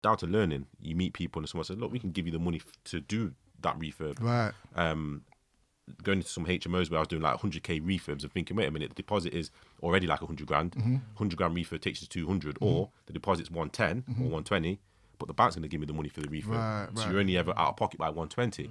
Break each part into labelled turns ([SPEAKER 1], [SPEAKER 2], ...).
[SPEAKER 1] down to learning. You meet people and someone says, look, we can give you the money to do that refurb.
[SPEAKER 2] Right.
[SPEAKER 1] Going into some HMOs where I was doing like 100k refurbs and thinking, wait a minute, the deposit is already like 100 grand. 100 grand refurb takes you to 200, or the deposit's 110 or 120, but the bank's going to give me the money for the refurb. So you're only ever out of pocket by 120.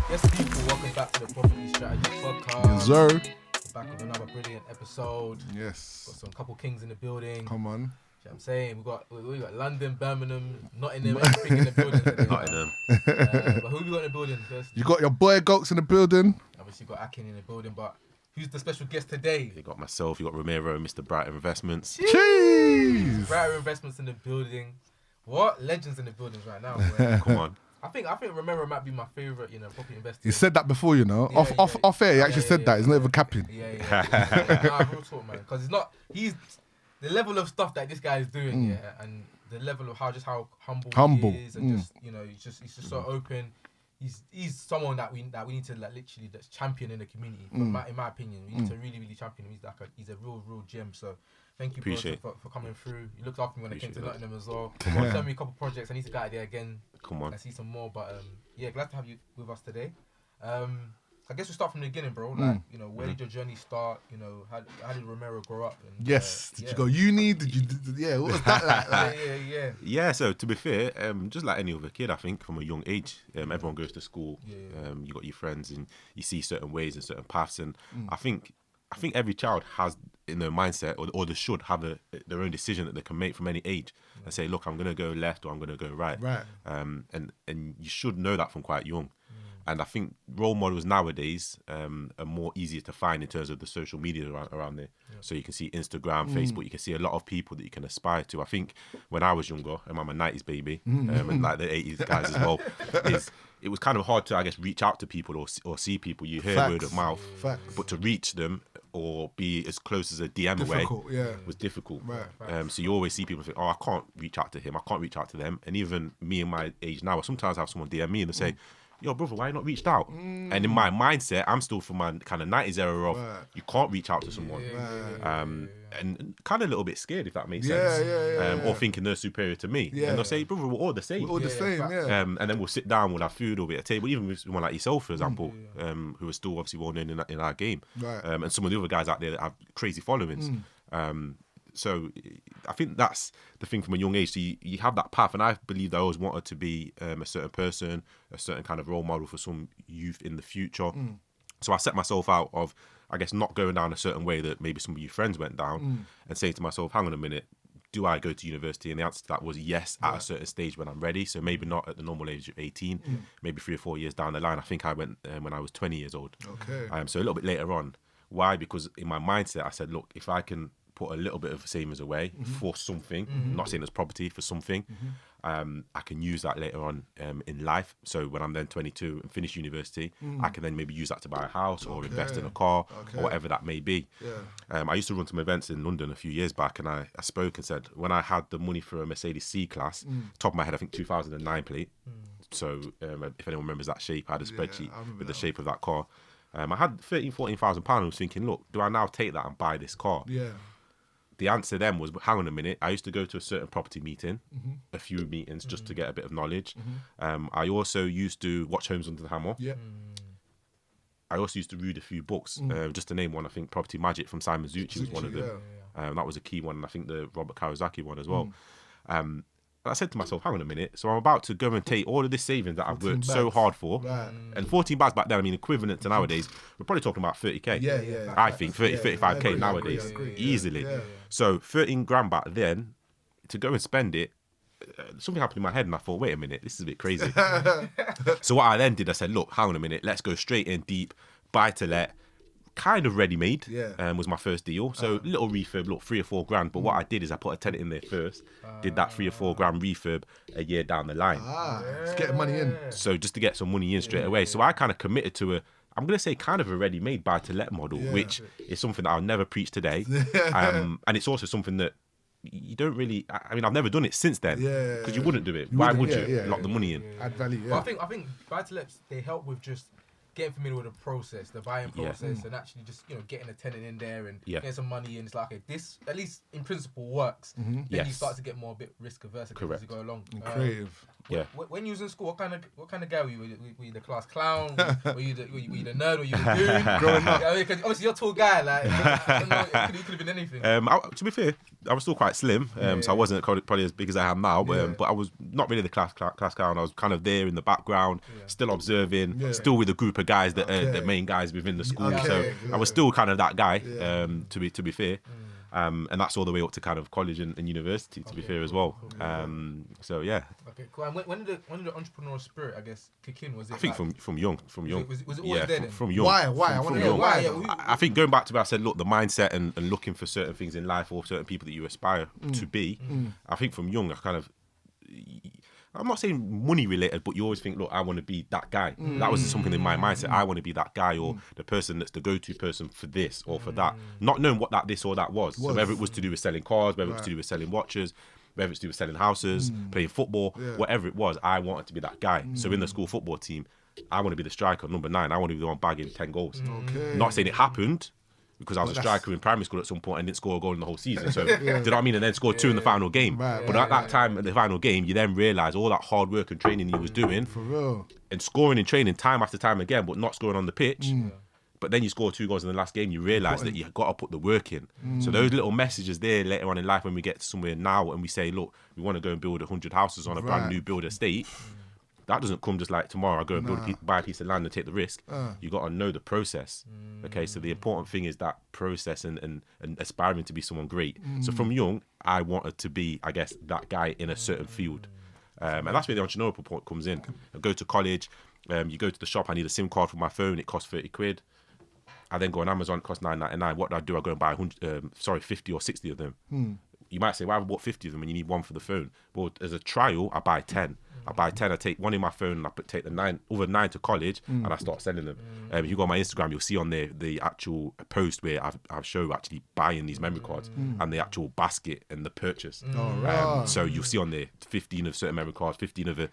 [SPEAKER 3] Yes, people, welcome back to the Property Strategy Podcast.
[SPEAKER 2] Yes, sir.
[SPEAKER 3] We're back with another brilliant episode.
[SPEAKER 2] Yes.
[SPEAKER 3] Got some couple kings in the building.
[SPEAKER 2] Come on.
[SPEAKER 3] You know what I'm saying? We got London, Birmingham, Nottingham, everything in the building today.
[SPEAKER 1] Nottingham.
[SPEAKER 3] But who we got in the building first?
[SPEAKER 2] You got your boy Goks in the building.
[SPEAKER 3] Obviously got Akin in the building, but who's the special guest today?
[SPEAKER 1] You got myself, you got Romero, Mr. Brighter Investments.
[SPEAKER 2] Cheese.
[SPEAKER 3] Brighter Investments in the building. What? Legends in the buildings right now.
[SPEAKER 1] Come on.
[SPEAKER 3] I think Romero might be my favourite, property investor.
[SPEAKER 2] He said that before,
[SPEAKER 3] Yeah,
[SPEAKER 2] off air, he actually said that. He's not even capping.
[SPEAKER 3] Yeah. Nah, real talk, man. Because he's the level of stuff that this guy is doing, and the level of how humble he is, and he's just so open. He's someone that we need to literally that's champion in the community. In my opinion, we need to really champion him. He's a real gem. So thank you, bro, for coming through. You looked after me when I came to Nottingham as well. Sent me a couple of projects. I need to go out there again.
[SPEAKER 1] Come on.
[SPEAKER 3] I see some more, but glad to have you with us today. I guess we'll start from the beginning, bro. Like, where did your journey start? How did Romero grow up? And,
[SPEAKER 2] Did you go uni? What was that like?
[SPEAKER 1] Yeah, so to be fair, just like any other kid, I think from a young age, everyone goes to school. You got your friends and you see certain ways and certain paths, and I think every child has in their mindset, or they should have their own decision that they can make from any age and say, look, I'm going to go left or I'm going to go right. And you should know that from quite young. And I think role models nowadays are more easier to find in terms of the social media around there. So you can see Instagram, Facebook, you can see a lot of people that you can aspire to. I think when I was younger, and I'm a 90s baby, and like the 80s guys as well, it was kind of hard to, I guess, reach out to people or see people. You hear word of mouth, but to reach them or be as close as a DM away was difficult. So you always see people think, oh, I can't reach out to him, I can't reach out to them. And even me in my age now, I sometimes have someone DM me and they say, yo, brother, why you not reached out? And in my mindset, I'm still from my kind of 90s era of you can't reach out to someone. And kind of a little bit scared, if that makes sense. Or thinking they're superior to me. And they'll say, brother, we're all the same.
[SPEAKER 2] We're all the same,
[SPEAKER 1] and then we'll sit down, we'll have food, we'll be at a table, even with someone like yourself, for example, who are still obviously well known in our game. And some of the other guys out there that have crazy followings. So I think that's the thing from a young age. So you have that path, and I believed I always wanted to be a certain person, a certain kind of role model for some youth in the future. So I set myself out of, I guess, not going down a certain way that maybe some of your friends went down, and saying to myself, hang on a minute, do I go to university? And the answer to that was yes, at a certain stage when I'm ready. So maybe not at the normal age of 18, maybe 3 or 4 years down the line. I think I went when I was 20 years old. So a little bit later on. Why? Because in my mindset, I said, look, if I can put a little bit of savings away for something, not saying it's property, for something, I can use that later on in life. So when I'm then 22 and finish university, I can then maybe use that to buy a house or invest in a car or whatever that may be. I used to run some events in London a few years back, and I spoke and said, when I had the money for a Mercedes C-Class, top of my head, I think 2009 plate. So if anyone remembers that shape, I had a spreadsheet with the shape of that car. I had £13,000-14,000 and I was thinking, look, do I now take that and buy this car? The answer then was, hang on a minute, I used to go to a certain property meeting, a few meetings, just to get a bit of knowledge. I also used to watch Homes Under the Hammer. I also used to read a few books, just to name one. I think Property Magic from Simon Zucchi was one of them. That was a key one, and I think the Robert Kiyosaki one as well. I said to myself, hang on a minute, so I'm about to go and take all of this savings that I've worked so hard for, and 14 bags back then, I mean, equivalent to nowadays, we're probably talking about 30k. I think 35k nowadays, easily. So 13 grand back then, to go and spend it, something happened in my head and I thought, wait a minute, this is a bit crazy. So what I then did, I said, look, hang on a minute, let's go straight in deep, buy to let, kind of ready-made, was my first deal. So little refurb, look, 3 or 4 grand. But what I did is I put a tenant in there first, did that 3 or 4 grand refurb a year down the line.
[SPEAKER 2] Just getting money in.
[SPEAKER 1] So just to get some money in straight away. So I kind of committed to I'm going to say kind of a ready-made buy-to-let model, which is something that I'll never preach today. And it's also something that you don't really, I mean, I've never done it since then, because you wouldn't do it. Why would you lock the money in?
[SPEAKER 2] Add value,
[SPEAKER 3] But I think buy-to-lets, they help with just getting familiar with the process, the buying process, and actually just, you know, getting a tenant in there and getting some money, and it's like, okay, this at least in principle works. Then you start to get more a bit risk averse as you go along.
[SPEAKER 2] Creative.
[SPEAKER 3] When you was in school, what kind of guy were you? Were you the class clown? were you the nerd? Were you the goon? Growing up, obviously you're a tall guy. Like, you could have been anything.
[SPEAKER 1] To be fair, I was still quite slim, so I wasn't probably as big as I am now. But I was not really the class clown. I was kind of there in the background, still observing, still with a group of guys that are the main guys within the school. So I was still kind of that guy. To be fair. And that's all the way up to kind of college and university, to be fair as well. So yeah.
[SPEAKER 3] Okay, cool. And when did the entrepreneurial spirit, I guess, kick in? Was it?
[SPEAKER 1] I think from young.
[SPEAKER 3] Was it always there then?
[SPEAKER 1] From young.
[SPEAKER 2] Why? I want to know why.
[SPEAKER 1] I think going back to what I said, look, the mindset and looking for certain things in life or certain people that you aspire to be. I think from young, I'm not saying money related, but you always think, look, I want to be that guy. That was something in my mindset. I want to be that guy or the person that's the go-to person for this or for that. Not knowing what this or that was. So whether it was to do with selling cars, whether it was to do with selling watches, whether it's to do with selling houses, playing football, whatever it was, I wanted to be that guy. So in the school football team, I want to be the striker, number 9. I want to be the one bagging 10 goals. Not saying it happened, because I was a striker in primary school at some point and didn't score a goal in the whole season. So, do you know what I mean? And then scored 2 in the final game. But at that time, at the final game, you then realise all that hard work and training he was doing.
[SPEAKER 2] For real.
[SPEAKER 1] And scoring and training time after time again, but not scoring on the pitch. But then you score 2 goals in the last game, you realise that you got to put the work in. So those little messages there later on in life when we get to somewhere now and we say, look, we want to go and build 100 houses on a brand new build estate. That doesn't come just like tomorrow I go and buy a piece of land and take the risk. You got to know the process. Okay, so the important thing is that process and aspiring to be someone great. So from young, I wanted to be, I guess, that guy in a certain field. And that's where the entrepreneurial point comes in. I go to college, you go to the shop, I need a SIM card for my phone, it costs 30 quid. I then go on Amazon, it costs $9.99. What do? I go and buy 50 or 60 of them. You might say, why have I bought 50 of them and you need one for the phone? Well, as a trial, I buy 10. I buy 10, I take one in my phone and I take the other 9 to college and I start selling them. If you go on my Instagram, you'll see on there the actual post where I show actually buying these memory cards and the actual basket and the purchase. So you'll see on there 15 of certain memory cards, 15 of a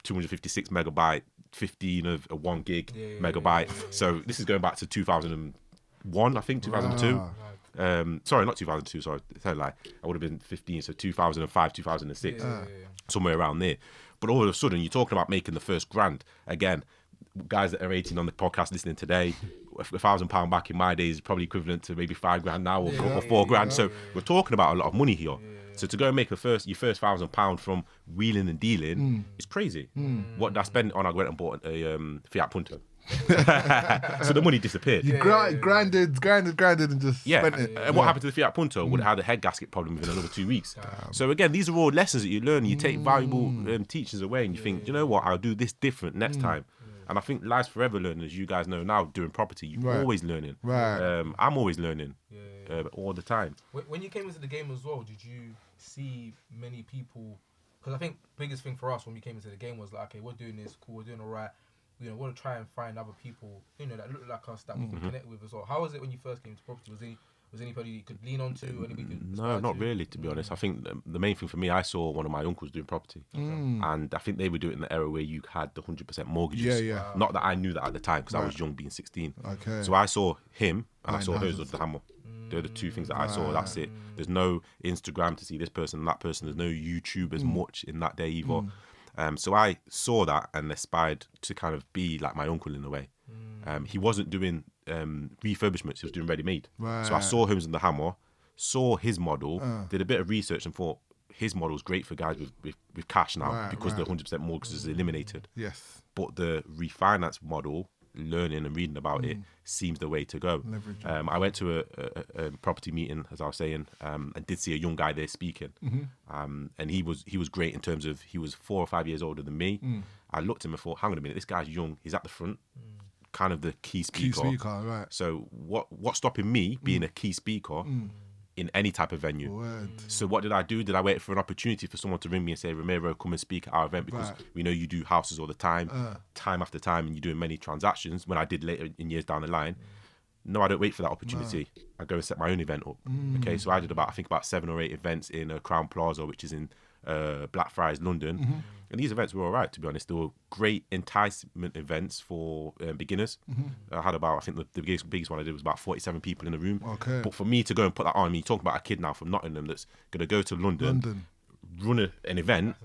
[SPEAKER 1] 256 megabyte, 15 of a 1 gig megabyte. So this is going back to 2001, I think, 2002. Sorry, not 2002, sorry, I lie. I would have been 15, so 2005, 2006, somewhere around there. But all of a sudden, you're talking about making the first grand. Again, guys that are 18 on the podcast listening today, £1,000 back in my days is probably equivalent to maybe £5 grand now or four grand. So we're talking about a lot of money here. So to go and make your first £1,000 from wheeling and dealing is crazy. What did I spend on? I went and bought a Fiat Punto. So the money disappeared.
[SPEAKER 2] You grinded and just spent it.
[SPEAKER 1] And what happened to the Fiat Punto? Would have had a head gasket problem within another 2 weeks. So again, these are all lessons that you learn. You take valuable teachers away and you think, you know what, I'll do this different next time. And I think life's forever learning, as you guys know now, doing property, you're always learning. I'm always learning all the time.
[SPEAKER 3] When you came into the game as well, did you see many people? Because I think the biggest thing for us when we came into the game was like, okay, we're doing this, cool, we're doing all right. You know, we want to try and find other people, you know, that look like us that we can connect with as well. How was it when you first came to property? Was anybody you could lean on to? Anybody you could
[SPEAKER 1] No, not really, to be honest. I think the main thing for me, I saw one of my uncles doing property. And I think they were doing it in the era where you had the 100% mortgages. Not that I knew that at the time because I was young, being 16. So I saw him and I saw those with the hammer. They're the two things that I saw. That's it. There's no Instagram to see this person and that person. There's no YouTube as much in that day either. So I saw that and aspired to kind of be like my uncle in a way. He wasn't doing refurbishments, he was doing ready-made. So I saw him in the hammer, saw his model, did a bit of research and thought his model's great for guys with cash now because the 100% mortgage is eliminated. But the refinance model, learning and reading about it, seems the way to go. I went to a property meeting, as I was saying, and did see a young guy there speaking. And he was great in terms of he was 4 or 5 years older than me. I looked at him and thought, hang on a minute, this guy's young, he's at the front, kind of the key speaker. So what's stopping me being a key speaker in any type of venue? So what did I do? Did I wait for an opportunity for someone to ring me and say, Romero, come and speak at our event because we know you do houses all the time, time after time, and you're doing many transactions, when I did later in years down the line? No, I don't wait for that opportunity. I go and set my own event up. Okay, so I did about 7 or 8 events in Crown Plaza, which is in Blackfriars, London. And these events were all right, to be honest. They were great enticement events for beginners. I had about, I think the biggest one I did was about 47 people in the room.
[SPEAKER 2] Okay.
[SPEAKER 1] But for me to go and put that on, talking about a kid now from Nottingham that's going to go to London. Run an event,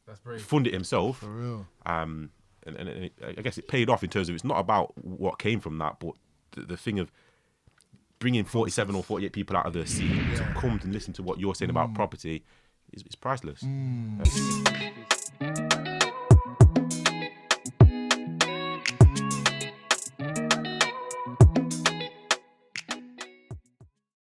[SPEAKER 3] that's brave.
[SPEAKER 1] Fund it himself.
[SPEAKER 2] For real.
[SPEAKER 1] And I guess it paid off in terms of, it's not about what came from that, but the thing of bringing 47 or 48 people out of the scene to come and listen to what you're saying about property is priceless.